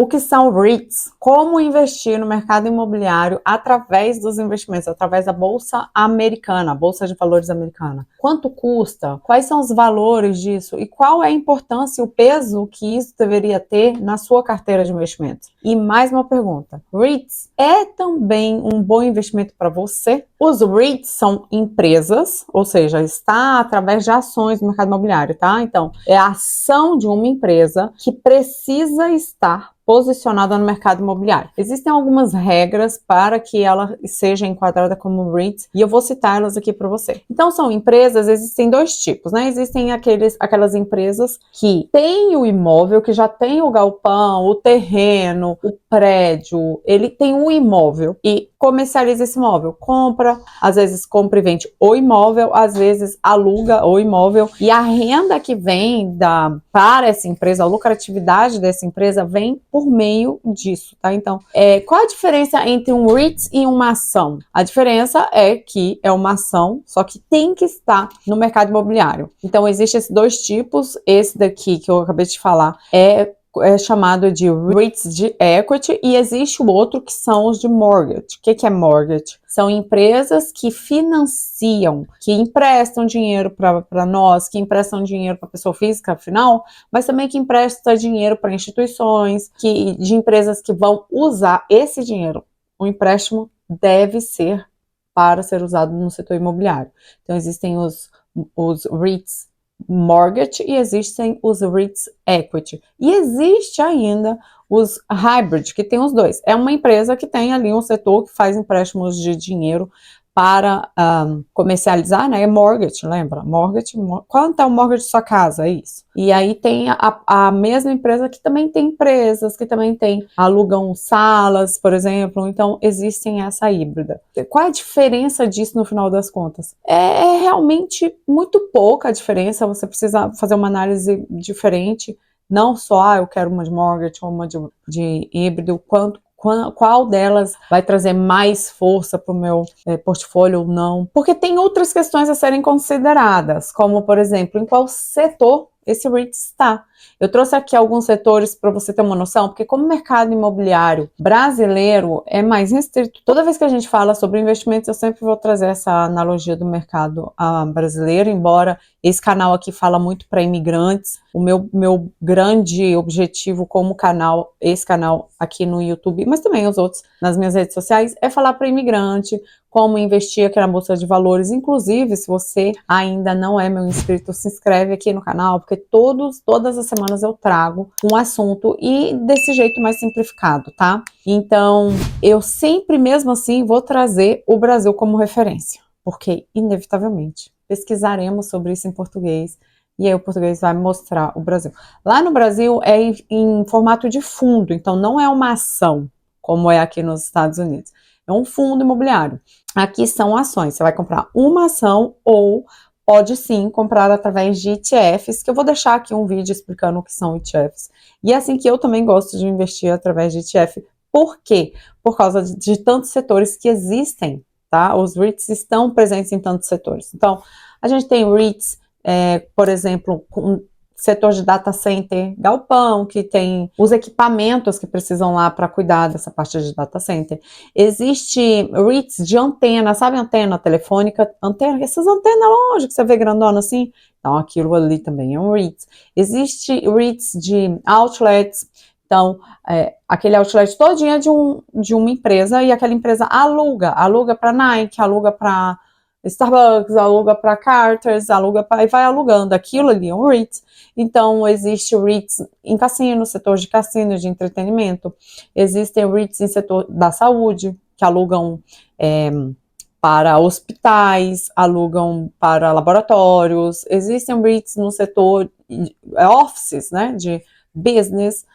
o que são REITs, como investir no mercado imobiliário através dos investimentos, através da Bolsa Americana, Bolsa de Valores Americana. Quanto custa? Quais são os valores disso? E qual é a importância e o peso que isso deveria ter na sua carteira de investimentos? E mais uma pergunta, REITs é também um bom investimento para você? Os REITs são empresas, ou seja, está através de ações no mercado imobiliário, tá? Então, é a ação de uma empresa que precisa estar posicionada no mercado imobiliário. Existem algumas regras para que ela seja enquadrada como REIT e eu vou citar elas aqui para você. Então, são empresas, existem dois tipos, né? Existem aquelas empresas que têm o imóvel, que já tem o galpão, o terreno, o prédio, ele tem um imóvel e comercializa esse imóvel, compra, às vezes compra e vende o imóvel, às vezes aluga o imóvel e a renda que vem para essa empresa, a lucratividade dessa empresa vem por meio disso, tá? Então, qual a diferença entre um REIT e uma ação? A diferença é que é uma ação, só que tem que estar no mercado imobiliário. Então, existem esses dois tipos, esse daqui que eu acabei de falar é chamado de REITs de equity e existe o outro que são os de mortgage. O que é mortgage? São empresas que financiam, que emprestam dinheiro para nós, que emprestam dinheiro para a pessoa física, afinal, mas também que empresta dinheiro para instituições, de empresas que vão usar esse dinheiro. O empréstimo deve ser para ser usado no setor imobiliário. Então, existem os REITs mortgage e existem os REITs equity. E existe ainda os hybrid, que tem os dois. É uma empresa que tem ali um setor que faz empréstimos de dinheiro para comercializar, né? É mortgage, lembra? Mortgage, quanto é o mortgage de sua casa? É isso. E aí tem a mesma empresa que também tem empresas, que também alugam salas, por exemplo. Então, existem essa híbrida. Qual é a diferença disso no final das contas? É realmente muito pouca a diferença, você precisa fazer uma análise diferente, não só, eu quero uma de mortgage ou uma de híbrido, qual delas vai trazer mais força para o meu portfólio ou não. Porque tem outras questões a serem consideradas, como, por exemplo, em qual setor esse REIT está. Eu trouxe aqui alguns setores para você ter uma noção, porque como o mercado imobiliário brasileiro é mais restrito, toda vez que a gente fala sobre investimentos, eu sempre vou trazer essa analogia do mercado brasileiro, embora esse canal aqui fala muito para imigrantes. O meu grande objetivo como canal, esse canal aqui no YouTube, mas também os outros nas minhas redes sociais, é falar para imigrante, como investir aqui na Bolsa de Valores. Inclusive, se você ainda não é meu inscrito, se inscreve aqui no canal, porque todas as semanas eu trago um assunto e desse jeito mais simplificado, tá? Então, eu sempre, mesmo assim, vou trazer o Brasil como referência, porque, inevitavelmente, pesquisaremos sobre isso em português, e aí o português vai mostrar o Brasil. Lá no Brasil é em formato de fundo, então não é uma ação, como é aqui nos Estados Unidos. É um fundo imobiliário. Aqui são ações, você vai comprar uma ação ou pode sim comprar através de ETFs, que eu vou deixar aqui um vídeo explicando o que são ETFs. E é assim que eu também gosto de investir através de ETF. Por quê? Por causa de tantos setores que existem, tá? Os REITs estão presentes em tantos setores. Então, a gente tem REITs, por exemplo, com setor de data center, galpão, que tem os equipamentos que precisam lá para cuidar dessa parte de data center. Existe REITs de antena, sabe antena telefônica? Essas antenas longe que você vê grandona assim? Então, aquilo ali também é um REIT. Existe REITs de outlets. Então, aquele outlet todinho é de uma empresa e aquela empresa aluga para Nike, aluga para Starbucks, aluga para Carter's, e vai alugando. Aquilo ali é um REIT. Então, existe REITs em cassino, setor de cassino, de entretenimento. Existem REITs em setor da saúde, que alugam para hospitais, alugam para laboratórios. Existem REITs no setor offices, né, de business,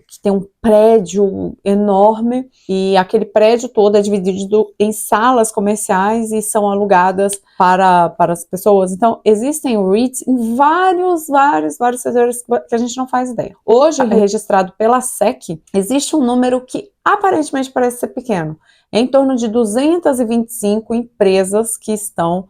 que tem um prédio enorme e aquele prédio todo é dividido em salas comerciais e são alugadas para as pessoas. Então, existem REITs em vários setores que a gente não faz ideia. Hoje, registrado pela SEC, existe um número que aparentemente parece ser pequeno. É em torno de 225 empresas que estão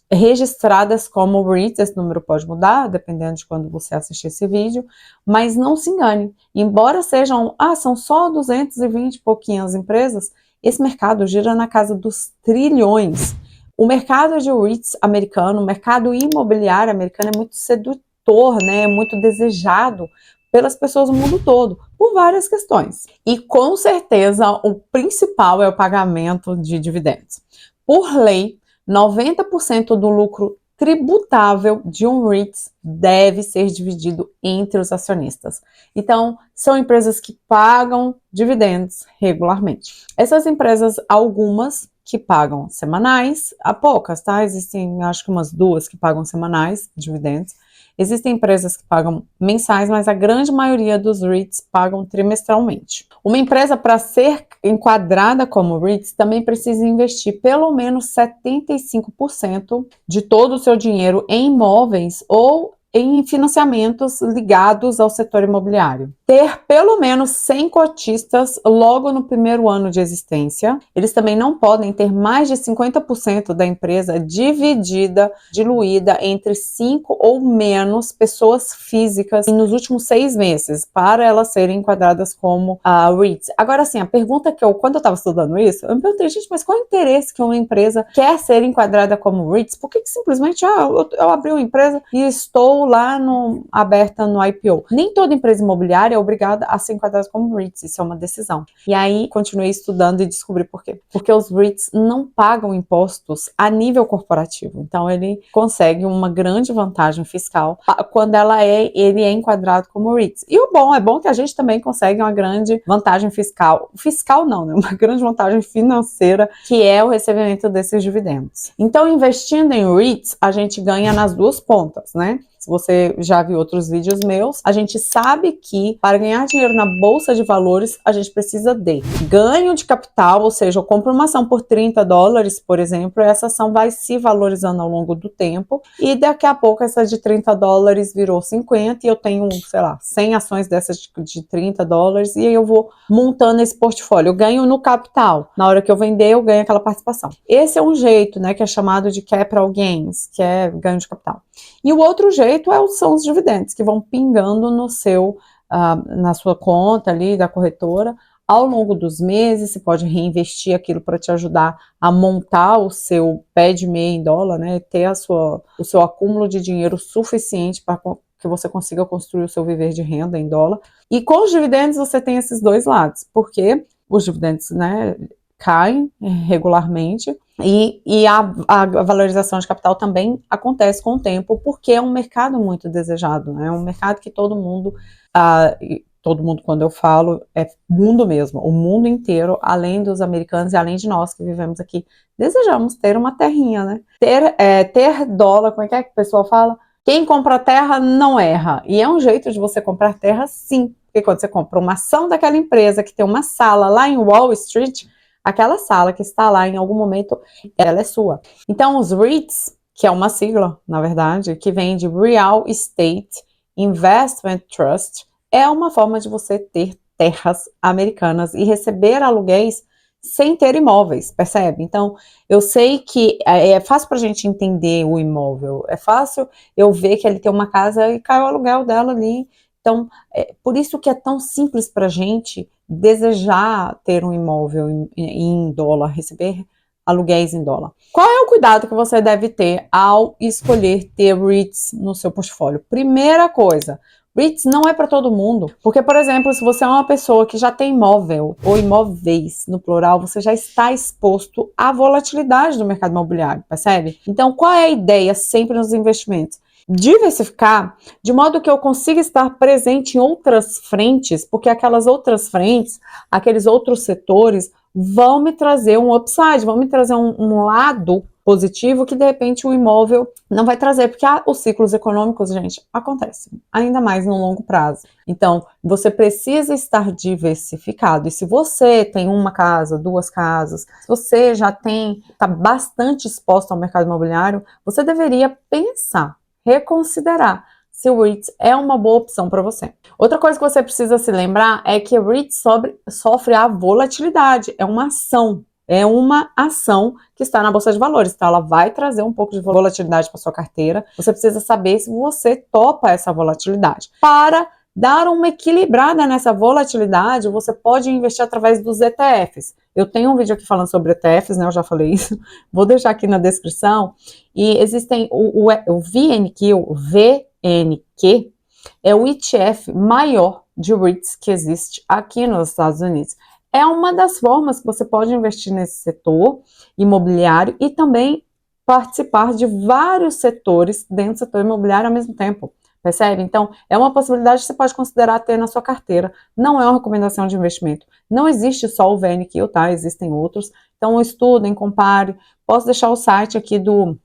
registradas como REITs. Esse número pode mudar, dependendo de quando você assistir esse vídeo, mas não se engane, embora são só 220 e pouquinhas empresas, esse mercado gira na casa dos trilhões. O mercado de REITs americano, o mercado imobiliário americano é muito sedutor, né? É muito desejado pelas pessoas do mundo todo, por várias questões. E com certeza o principal é o pagamento de dividendos. Por lei, 90% do lucro tributável de um REIT deve ser dividido entre os acionistas. Então, são empresas que pagam dividendos regularmente. Essas empresas, algumas que pagam semanais, há poucas, tá? Existem, acho que umas 2 que pagam semanais dividendos. Existem empresas que pagam mensais, mas a grande maioria dos REITs pagam trimestralmente. Uma empresa, para ser enquadrada como REITs, também precisa investir pelo menos 75% de todo o seu dinheiro em imóveis ou em financiamentos ligados ao setor imobiliário. Ter pelo menos 100 cotistas logo no primeiro ano de existência. Eles também não podem ter mais de 50% da empresa diluída entre 5 ou menos pessoas físicas nos últimos 6 meses, para elas serem enquadradas como REITs. Agora, assim, a pergunta quando eu estava estudando isso, eu me perguntei, gente, mas qual é o interesse que uma empresa quer ser enquadrada como REITs? Por que simplesmente, eu abri uma empresa e estou lá aberta no IPO? Nem toda empresa imobiliária é obrigada a ser enquadrada como REITs, isso é uma decisão. E aí, continuei estudando e descobri por quê. Porque os REITs não pagam impostos a nível corporativo, então ele consegue uma grande vantagem fiscal quando ele é enquadrado como REITs. E é bom que a gente também consegue uma grande vantagem fiscal não, né? Uma grande vantagem financeira, que é o recebimento desses dividendos. Então, investindo em REITs, a gente ganha nas duas pontas, né? Se você já viu outros vídeos meus, a gente sabe que para ganhar dinheiro na bolsa de valores, a gente precisa de ganho de capital, ou seja, eu compro uma ação por $30, por exemplo, e essa ação vai se valorizando ao longo do tempo, e daqui a pouco essa de $30 virou 50 e eu tenho, sei lá, 100 ações dessas de $30 e aí eu vou montando esse portfólio. Eu ganho no capital. Na hora que eu vender, eu ganho aquela participação. Esse é um jeito, né, que é chamado de capital gains, que é ganho de capital. E o outro jeito são os dividendos, que vão pingando na sua conta ali da corretora ao longo dos meses. Você pode reinvestir aquilo para te ajudar a montar o seu pé de meia em dólar, né? Ter o seu acúmulo de dinheiro suficiente para que você consiga construir o seu viver de renda em dólar. E com os dividendos você tem esses dois lados, porque os dividendos, né, caem regularmente e a valorização de capital também acontece com o tempo, porque é um mercado muito desejado, né? É um mercado que todo mundo, quando eu falo, é mundo mesmo, o mundo inteiro, além dos americanos e além de nós que vivemos aqui, desejamos ter uma terrinha, né? Ter dólar, como é que o pessoal fala? Quem compra terra não erra, e é um jeito de você comprar terra, sim, porque quando você compra uma ação daquela empresa que tem uma sala lá em Wall Street, aquela sala que está lá em algum momento, ela é sua. Então, os REITs, que é uma sigla, na verdade, que vem de Real Estate Investment Trust, é uma forma de você ter terras americanas e receber aluguéis sem ter imóveis, percebe? Então, eu sei que é fácil para a gente entender o imóvel, é fácil eu ver que ele tem uma casa e cai o aluguel dela ali. Então, por isso que é tão simples para a gente desejar ter um imóvel em dólar, receber aluguéis em dólar. Qual é o cuidado que você deve ter ao escolher ter REITs no seu portfólio? Primeira coisa, REITs não é para todo mundo, porque, por exemplo, se você é uma pessoa que já tem imóvel ou imóveis no plural, você já está exposto à volatilidade do mercado imobiliário, percebe? Então, qual é a ideia sempre nos investimentos? Diversificar de modo que eu consiga estar presente em outras frentes, porque aquelas outras frentes, aqueles outros setores vão me trazer um upside, vão me trazer um lado positivo que de repente o imóvel não vai trazer, porque os ciclos econômicos, gente, acontecem, ainda mais no longo prazo. Então, você precisa estar diversificado, e se você tem uma casa, 2 casas, se você já está bastante exposto ao mercado imobiliário, você deveria pensar, reconsiderar se o REITs é uma boa opção para você. Outra coisa que você precisa se lembrar é que o REITs sofre a volatilidade, é uma ação. É uma ação que está na Bolsa de Valores, então ela vai trazer um pouco de volatilidade para sua carteira. Você precisa saber se você topa essa volatilidade. Para dar uma equilibrada nessa volatilidade, você pode investir através dos ETFs. Eu tenho um vídeo aqui falando sobre ETFs, né? Eu já falei isso. Vou deixar aqui na descrição. E existem o VNQ, o VNQ, é o ETF maior de REITs que existe aqui nos Estados Unidos. É uma das formas que você pode investir nesse setor imobiliário e também participar de vários setores dentro do setor imobiliário ao mesmo tempo. Percebe? Então, é uma possibilidade que você pode considerar ter na sua carteira. Não é uma recomendação de investimento. Não existe só o VNQ, tá? Existem outros. Então, estudem, compare. Posso deixar o site aqui do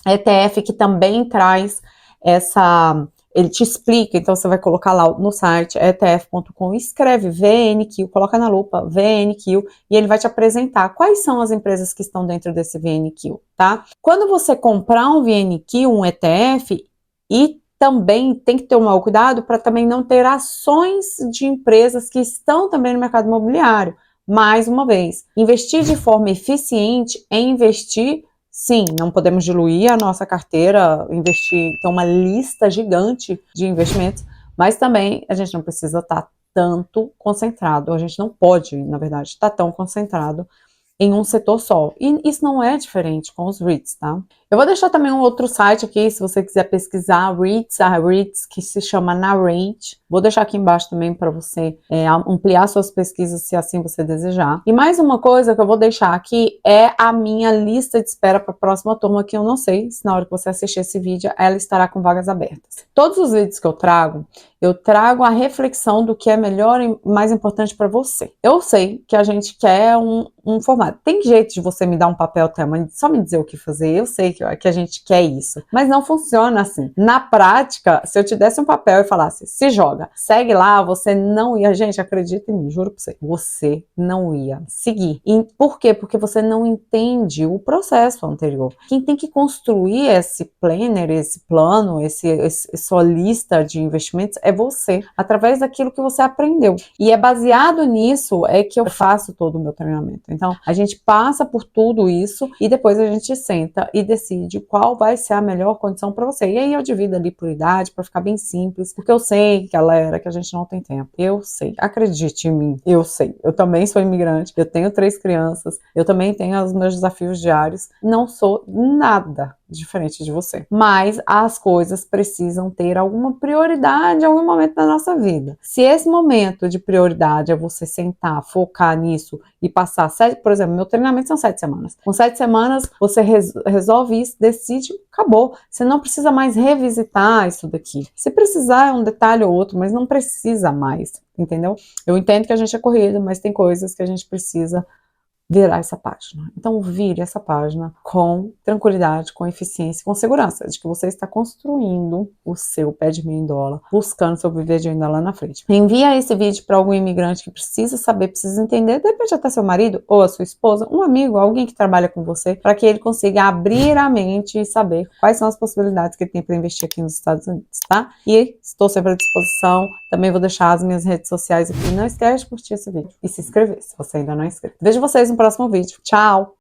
ETF que também traz essa... Ele te explica, então você vai colocar lá no site etf.com, escreve VNQ, coloca na lupa VNQ e ele vai te apresentar quais são as empresas que estão dentro desse VNQ, tá? Quando você comprar um VNQ, um ETF, e também tem que ter um cuidado para também não ter ações de empresas que estão também no mercado imobiliário. Mais uma vez, investir de forma eficiente é investir. Sim, não podemos diluir a nossa carteira, investir, ter uma lista gigante de investimentos, mas também a gente não precisa estar tanto concentrado, a gente não pode, na verdade, estar tão concentrado em um setor só. E isso não é diferente com os REITs, tá? Eu vou deixar também um outro site aqui, se você quiser pesquisar REITs, a REITs, que se chama Nareit. Vou deixar aqui embaixo também para você ampliar suas pesquisas, se assim você desejar. E mais uma coisa que eu vou deixar aqui é a minha lista de espera para a próxima turma, que eu não sei se na hora que você assistir esse vídeo, ela estará com vagas abertas. Todos os vídeos que eu trago a reflexão do que é melhor e mais importante para você. Eu sei que a gente quer um formato. Tem jeito de você me dar um papel, só me dizer o que fazer. Eu sei que a gente quer isso, mas não funciona assim. Na prática, se eu te desse um papel e falasse, se joga, segue lá, você não ia, gente, acredita em mim, juro pra você não ia seguir. E por quê? Porque você não entende o processo anterior. Quem tem que construir esse planner, esse plano, sua lista de investimentos é você, através daquilo que você aprendeu. E é baseado nisso que eu faço todo o meu treinamento. Então, a gente passa por tudo isso e depois a gente senta e decide qual vai ser a melhor condição para você. E aí eu divido ali por idade, para ficar bem simples, porque eu sei, galera, que a gente não tem tempo. Eu sei, acredite em mim, eu sei. Eu também sou imigrante, eu tenho 3 crianças, eu também tenho os meus desafios diários. Não sou nada diferente de você. Mas as coisas precisam ter alguma prioridade em algum momento da nossa vida. Se esse momento de prioridade é você sentar, focar nisso e passar, por exemplo, meu treinamento são 7 semanas. Com 7 semanas, você resolve isso, decide, acabou. Você não precisa mais revisitar isso daqui. Se precisar, é um detalhe ou outro, mas não precisa mais, entendeu? Eu entendo que a gente é corrido, mas tem coisas que a gente precisa virar essa página. Então, vire essa página com tranquilidade, com eficiência, com segurança de que você está construindo o seu pé de meio em dólar, buscando sobreviver de ainda lá na frente. Envia esse vídeo para algum imigrante que precisa saber, precisa entender, de repente até seu marido ou a sua esposa, um amigo, alguém que trabalha com você, para que ele consiga abrir a mente e saber quais são as possibilidades que ele tem para investir aqui nos Estados Unidos, tá? E estou sempre à disposição, também vou deixar as minhas redes sociais aqui. Não esquece de curtir esse vídeo e se inscrever, se você ainda não é inscrito. Vejo vocês no próximo vídeo. Tchau!